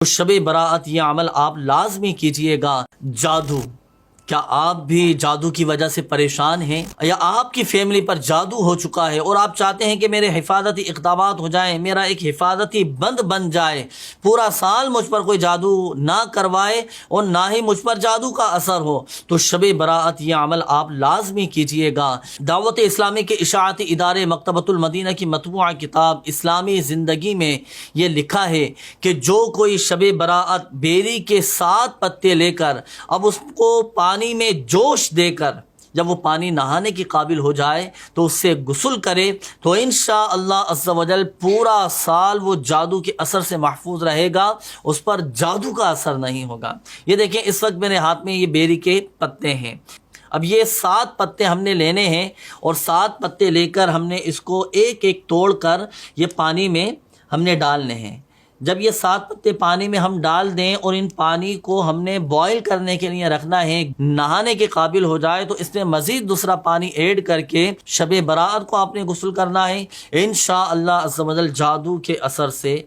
تو شب براعت یہ عمل آپ لازمی کیجئے گا۔ جادو، کیا آپ بھی جادو کی وجہ سے پریشان ہیں، یا آپ کی فیملی پر جادو ہو چکا ہے اور آپ چاہتے ہیں کہ میرے حفاظتی اقدامات ہو جائیں، میرا ایک حفاظتی بند بن جائے، پورا سال مجھ پر کوئی جادو نہ کروائے اور نہ ہی مجھ پر جادو کا اثر ہو، تو شب براعت یہ عمل آپ لازمی کیجئے گا۔ دعوت اسلامی کے اشاعتی ادارے مکتبۃ المدینہ کی مطبوعہ کتاب اسلامی زندگی میں یہ لکھا ہے کہ جو کوئی شب براعت بیری کے 7 پتے لے کر اب اس کو پانی میں جوش دے کر جب وہ پانی نہانے کی قابل ہو جائے تو اس سے غسل کرے تو انشاءاللہ عز و جل پورا سال وہ جادو کے اثر سے محفوظ رہے گا، اس پر جادو کا اثر نہیں ہوگا۔ یہ دیکھیں اس وقت میرے ہاتھ میں یہ بیری کے پتے ہیں۔ اب یہ 7 پتے ہم نے لینے ہیں اور 7 پتے لے کر ہم نے اس کو ایک ایک توڑ کر یہ پانی میں ہم نے ڈالنے ہیں۔ جب یہ 7 پتے پانی میں ہم ڈال دیں اور ان پانی کو ہم نے بوائل کرنے کے لیے رکھنا ہے، نہانے کے قابل ہو جائے تو اس میں مزید دوسرا پانی ایڈ کر کے شب براعت کو آپ نے غسل کرنا ہے۔ انشاءاللہ عز و جل جادو کے اثر سے